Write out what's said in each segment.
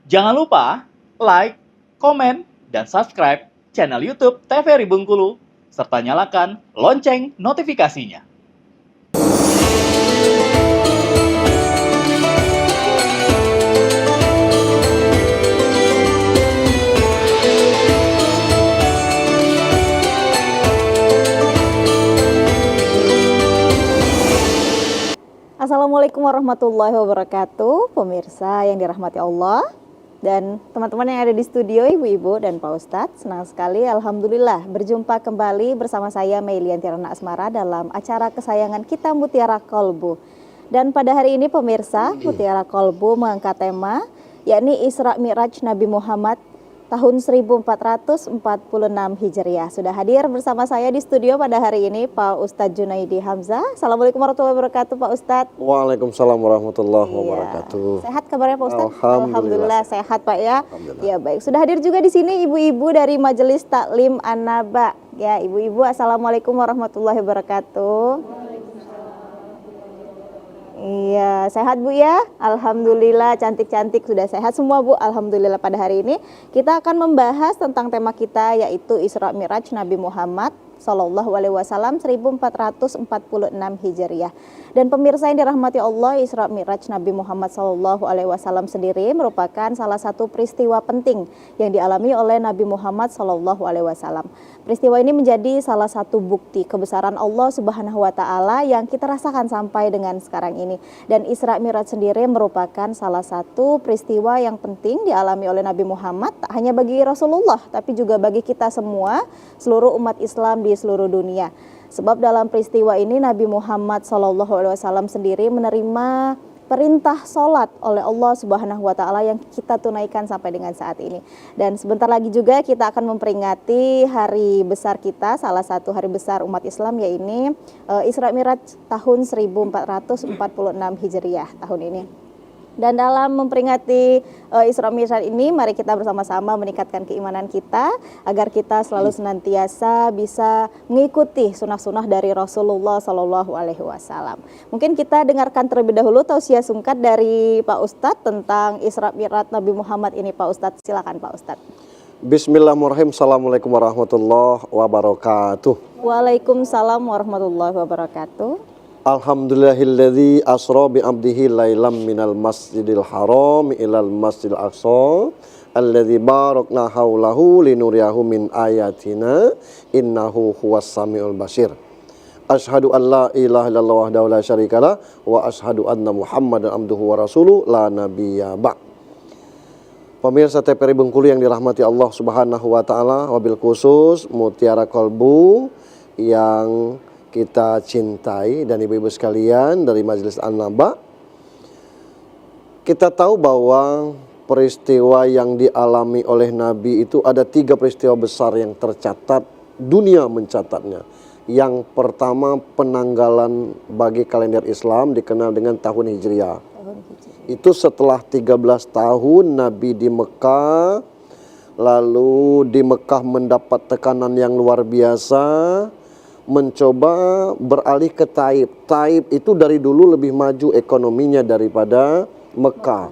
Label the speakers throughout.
Speaker 1: Jangan lupa like, komen, dan subscribe channel YouTube TVRI Bengkulu, serta nyalakan lonceng notifikasinya.
Speaker 2: Assalamualaikum warahmatullahi wabarakatuh, pemirsa yang dirahmati Allah dan teman-teman yang ada di studio, ibu-ibu dan Pak Ustadz. Senang sekali, alhamdulillah berjumpa kembali bersama saya Meilianti Rana Asmara dalam acara kesayangan kita Mutiara Kolbu. Dan pada hari ini pemirsa, Mutiara Kolbu mengangkat tema yakni Isra Mi'raj Nabi Muhammad tahun 1446 Hijriah. Sudah hadir bersama saya di studio pada hari ini Pak Ustadz Junaidi Hamzah. Assalamualaikum warahmatullahi wabarakatuh Pak Ustadz.
Speaker 3: Waalaikumsalam warahmatullahi wabarakatuh.
Speaker 2: Sehat kabarnya Pak Ustadz?
Speaker 3: Alhamdulillah
Speaker 2: sehat Pak ya. Ya baik. Sudah hadir juga di sini ibu-ibu dari Majelis Taklim An-Naba. Ya ibu-ibu, assalamualaikum warahmatullahi wabarakatuh. Iya, sehat Bu ya? Alhamdulillah, cantik-cantik, sudah sehat semua Bu. Alhamdulillah. Pada hari ini kita akan membahas tentang tema kita yaitu Isra Mi'raj Nabi Muhammad Sallallahu Alaihi Wasallam 1446 Hijriah. Dan pemirsa yang dirahmati Allah, Isra Mi'raj Nabi Muhammad Sallallahu Alaihi Wasallam sendiri merupakan salah satu peristiwa penting yang dialami oleh Nabi Muhammad Sallallahu Alaihi Wasallam. Peristiwa ini menjadi salah satu bukti kebesaran Allah Subhanahu Wa Taala yang kita rasakan sampai dengan sekarang ini. Dan Isra Mi'raj sendiri merupakan salah satu peristiwa yang penting dialami oleh Nabi Muhammad, tak hanya bagi Rasulullah, tapi juga bagi kita semua, seluruh umat Islam di seluruh dunia. Sebab dalam peristiwa ini Nabi Muhammad SAW sendiri menerima perintah sholat oleh Allah Subhanahu Wa Taala yang kita tunaikan sampai dengan saat ini. Dan sebentar lagi juga kita akan memperingati hari besar kita, salah satu hari besar umat Islam, yaitu Isra Mi'raj tahun 1446 Hijriah tahun ini. Dan dalam memperingati Isra Mi'raj ini, mari kita bersama-sama meningkatkan keimanan kita agar kita selalu senantiasa bisa mengikuti sunnah-sunnah dari Rasulullah Sallallahu Alaihi Wasallam. Mungkin kita dengarkan terlebih dahulu tausiah singkat dari Pak Ustadz tentang Isra Mi'raj Nabi Muhammad ini. Pak Ustadz, silakan Pak Ustadz.
Speaker 3: Bismillahirrahmanirrahim. Assalamualaikum warahmatullahi wabarakatuh.
Speaker 2: Waalaikumsalam warahmatullahi wabarakatuh.
Speaker 3: Alhamdulillahilladzi asra bi abdihi lailam minal masjidil haram ilal masjidil aqsa alladzi barakna haulahu linuriyahu min ayatina innahu huwas samiul basir. Asyhadu an la ilaha illallah wahdahu la syarikalah wa asyhadu anna Muhammadan abduhu wa rasuluh la nabiyya ba'. Pemirsa TVRI Bengkulu yang dirahmati Allah Subhanahu wa taala, wabil khusus Mutiara Kolbu yang kita cintai dan ibu-ibu sekalian dari Majelis An-Naba. Kita tahu bahwa peristiwa yang dialami oleh Nabi itu ada 3 peristiwa besar yang tercatat, dunia mencatatnya. Yang pertama, penanggalan bagi kalender Islam dikenal dengan tahun Hijriah. Itu setelah 13 tahun Nabi di Mekah, lalu di Mekah mendapat tekanan yang luar biasa, mencoba beralih ke Taif. Taif itu dari dulu lebih maju ekonominya daripada Mekah.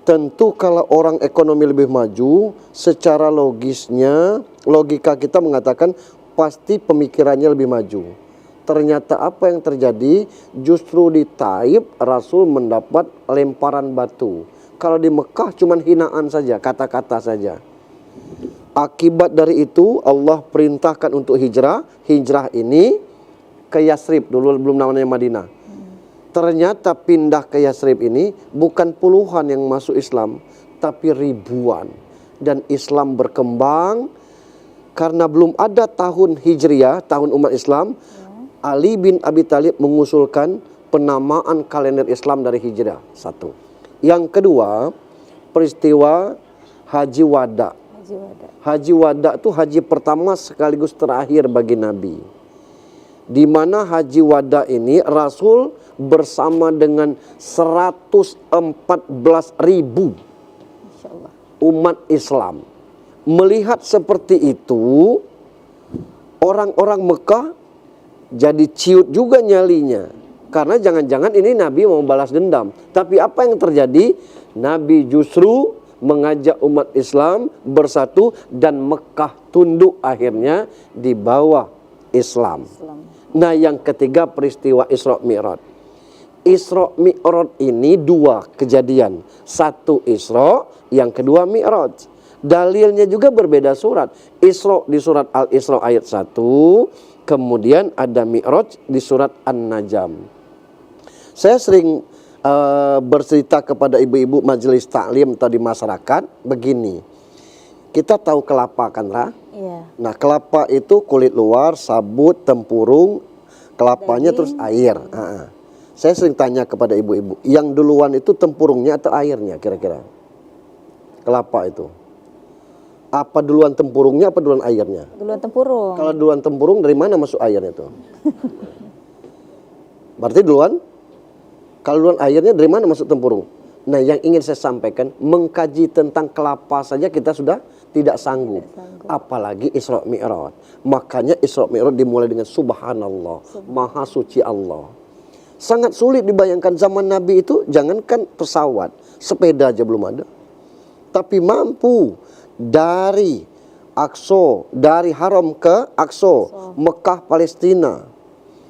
Speaker 3: Tentu kalau orang ekonomi lebih maju, secara logisnya, logika kita mengatakan pasti pemikirannya lebih maju. Ternyata apa yang terjadi? Justru di Taif Rasul mendapat lemparan batu. Kalau di Mekah cuma hinaan saja, kata-kata saja. Akibat dari itu Allah perintahkan untuk hijrah. Hijrah ini ke Yasrib, dulu belum namanya Madinah. Ternyata pindah ke Yasrib ini bukan puluhan yang masuk Islam, tapi ribuan. Dan Islam berkembang karena belum ada tahun Hijriah, tahun umat Islam. Ali bin Abi Thalib mengusulkan penamaan kalender Islam dari Hijrah. Satu. Yang kedua, peristiwa Haji Wada. Haji Wada itu haji pertama sekaligus terakhir bagi Nabi. Di mana Haji Wada ini Rasul bersama dengan 114.000 umat Islam. Melihat seperti itu, orang-orang Mekah jadi ciut juga nyalinya. Karena jangan-jangan ini Nabi mau balas dendam. Tapi apa yang terjadi? Nabi justru mengajak umat Islam bersatu dan Mekah tunduk akhirnya di bawah Islam. Nah, yang ketiga peristiwa Isra Mi'raj. Isra Mi'raj ini dua kejadian. Satu Isra, yang kedua Mi'raj. Dalilnya juga berbeda surat. Isra di surat Al-Isra ayat 1, kemudian ada Mi'raj di surat An-Najm. Saya sering bercerita kepada ibu-ibu majelis taklim atau di masyarakat begini. Kita tahu kelapa kan, Ra?
Speaker 2: Iya.
Speaker 3: Nah, kelapa itu kulit luar, sabut, tempurung, kelapanya terus air. Saya sering tanya kepada ibu-ibu, yang duluan itu tempurungnya atau airnya kira-kira? Kelapa itu. Apa duluan tempurungnya, apa duluan airnya?
Speaker 2: Duluan tempurung.
Speaker 3: Kalau duluan tempurung, dari mana masuk airnya itu? Berarti duluan? Kalau duluan airnya, dari mana masuk tempurung? Nah, yang ingin saya sampaikan, mengkaji tentang kelapa saja kita sudah tidak sanggup. Apalagi Isra Mi'raj. Makanya Isra Mi'raj dimulai dengan Subhanallah, Maha Suci Allah. Sangat sulit dibayangkan zaman Nabi itu, jangankan pesawat, sepeda aja belum ada. Tapi mampu dari Aqsa, dari Haram ke Aqsa, Mekah, Palestina.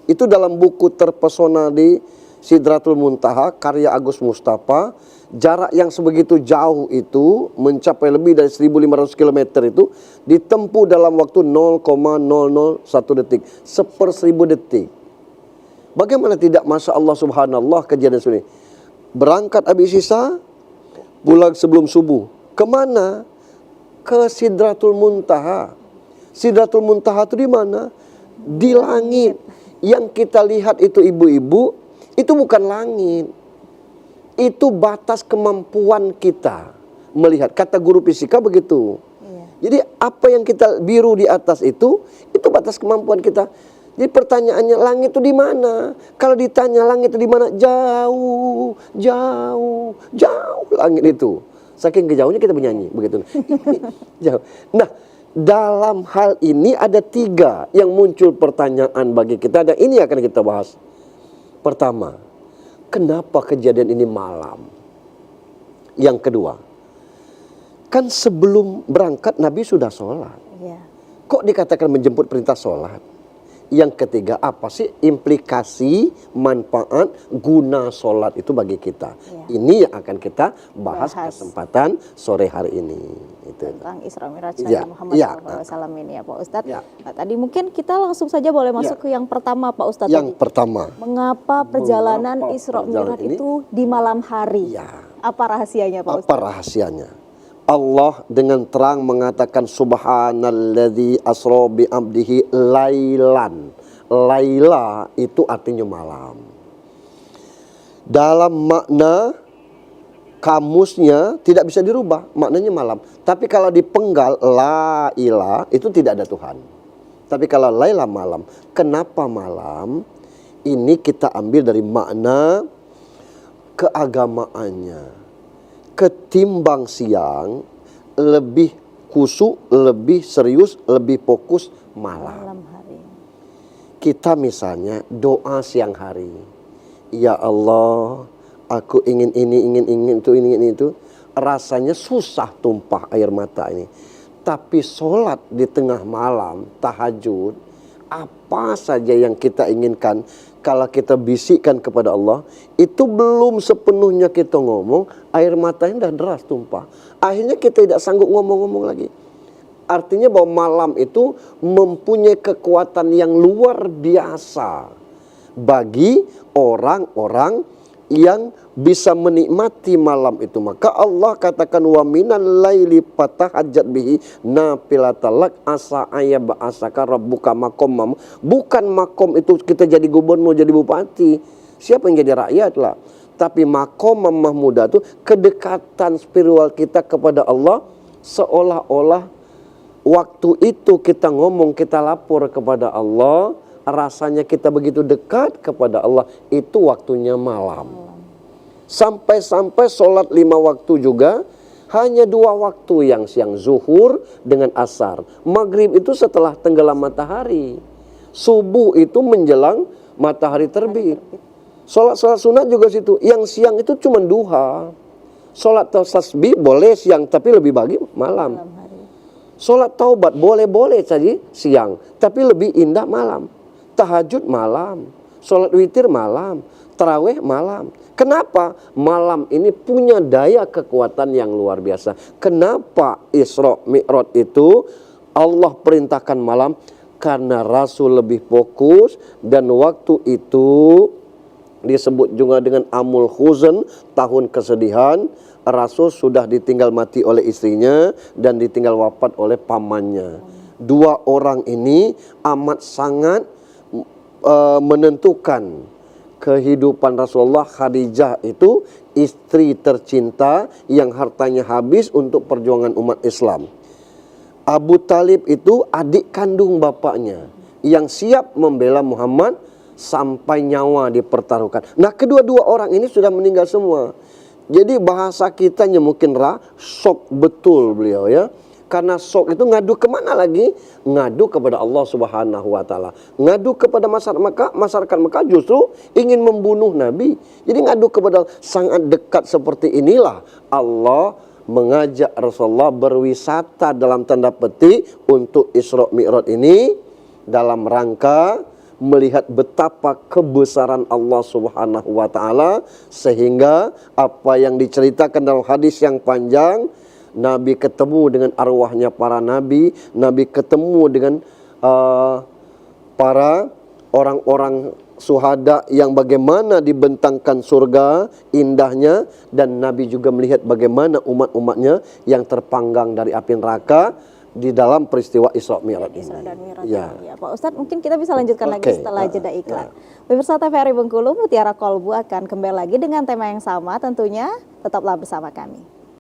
Speaker 3: Itu dalam buku terpesona di Sidratul Muntaha, karya Agus Mustafa. Jarak yang sebegitu jauh itu, mencapai lebih dari 1.500 km itu, ditempuh dalam waktu 0,001 detik, 1/1000 detik. Bagaimana tidak, Masya Allah, Subhanallah, kejadian ini. Berangkat habis Isya, pulang sebelum subuh. Kemana? Ke Sidratul Muntaha. Sidratul Muntaha itu di mana? Di langit. Yang kita lihat itu ibu-ibu, itu bukan langit. Itu batas kemampuan kita melihat. Kata guru fisika begitu. Jadi apa yang kita biru di atas itu batas kemampuan kita. Jadi pertanyaannya, langit itu di mana? Kalau ditanya langit itu di mana? Jauh, jauh, jauh langit itu. Saking kejauhnya kita bernyanyi begitu. Jauh. Nah, dalam hal ini ada 3 yang muncul pertanyaan bagi kita, dan ini akan kita bahas. Pertama, kenapa kejadian ini malam? Yang kedua, kan sebelum berangkat Nabi sudah sholat. Kok dikatakan menjemput perintah sholat? Yang ketiga, apa sih implikasi, manfaat, guna sholat itu bagi kita? Ini yang akan kita bahas kesempatan sore hari ini. Itu.
Speaker 2: Tentang Isra Mi'raj Nabi Muhammad SAW ini ya Pak Ustadz. Nah, tadi mungkin kita langsung saja boleh masuk ke yang pertama Pak Ustadz.
Speaker 3: Yang pertama.
Speaker 2: Mengapa perjalanan Isra Mi'raj itu di malam hari? Apa rahasianya Pak Ustadz?
Speaker 3: Apa rahasianya? Allah dengan terang mengatakan subhanalladzi asra bi abdihi lailan. Laila itu artinya malam. Dalam makna kamusnya tidak bisa dirubah, maknanya malam. Tapi kalau dipenggal la ilah itu tidak ada Tuhan. Tapi kalau laila malam, kenapa malam? Ini kita ambil dari makna keagamaannya. Ketimbang siang, lebih khusyuk, lebih serius, lebih fokus malam. Kita misalnya doa siang hari, ya Allah, aku ingin ini, ingin itu, rasanya susah tumpah air mata ini. Tapi sholat di tengah malam, tahajud, apa saja yang kita inginkan, kalau kita bisikkan kepada Allah, itu belum sepenuhnya kita ngomong, air matanya dah deras tumpah. Akhirnya kita tidak sanggup ngomong-ngomong lagi. Artinya bahwa malam itu mempunyai kekuatan yang luar biasa bagi orang-orang yang bisa menikmati malam itu. Maka Allah katakan wa minal laili fatahajjat bihi nafilatan lak asa ayyab'asaka rabbuka maqam. Bukan makom itu kita jadi gubernur, jadi bupati. Siapa yang jadi rakyat lah. Tapi makom mahmudah itu kedekatan spiritual kita kepada Allah, seolah-olah waktu itu kita ngomong, kita lapor kepada Allah, rasanya kita begitu dekat kepada Allah, itu waktunya malam. Sampai-sampai sholat 5 waktu juga hanya 2 waktu, yang siang zuhur dengan asar. Maghrib itu setelah tenggelam matahari. Subuh itu menjelang matahari terbit. Sholat sunat juga situ. Yang siang itu cuma duha. Sholat tasbih boleh siang, tapi lebih bagi malam.
Speaker 2: Malam hari.
Speaker 3: Sholat taubat boleh-boleh saja siang, tapi lebih indah malam. Tahajud malam, sholat witir malam, tarawih malam. Kenapa? Malam ini punya daya kekuatan yang luar biasa. Kenapa Isra Mi'raj itu Allah perintahkan malam? Karena Rasul lebih fokus, dan waktu itu disebut juga dengan Amul Huzn, tahun kesedihan. Rasul sudah ditinggal mati oleh istrinya dan ditinggal wafat oleh pamannya. Dua orang ini amat sangat menentukan kehidupan Rasulullah. Khadijah itu istri tercinta yang hartanya habis untuk perjuangan umat Islam. Abu Talib itu adik kandung bapaknya yang siap membela Muhammad sampai nyawa dipertaruhkan. Nah, kedua-dua orang ini sudah meninggal semua. Jadi bahasa kitanya mungkin shock betul beliau ya. Karena shock itu ngadu kemana lagi? Ngadu kepada Allah Subhanahu wa Ta'ala. Ngadu kepada masyarakat Mekah justru ingin membunuh Nabi. Jadi ngadu kepada sangat dekat seperti inilah Allah mengajak Rasulullah berwisata dalam tanda petik untuk Isra Mi'raj ini dalam rangka melihat betapa kebesaran Allah Subhanahu wa Ta'ala, sehingga apa yang diceritakan dalam hadis yang panjang, Nabi ketemu dengan arwahnya para nabi, Nabi ketemu dengan para orang-orang syuhada yang bagaimana dibentangkan surga indahnya, dan Nabi juga melihat bagaimana umat-umatnya yang terpanggang dari api neraka di dalam peristiwa Isra Mi'raj ini.
Speaker 2: Isra dan Mi'raj
Speaker 3: Ya.
Speaker 2: ini. Ya, Pak Ustadz, mungkin kita bisa lanjutkan lagi
Speaker 3: Oke.
Speaker 2: setelah jeda iklan.
Speaker 3: Ya.
Speaker 2: Pemirsa TVRI Bengkulu, Mutiara Kolbu akan kembali lagi dengan tema yang sama tentunya. Tetaplah bersama kami.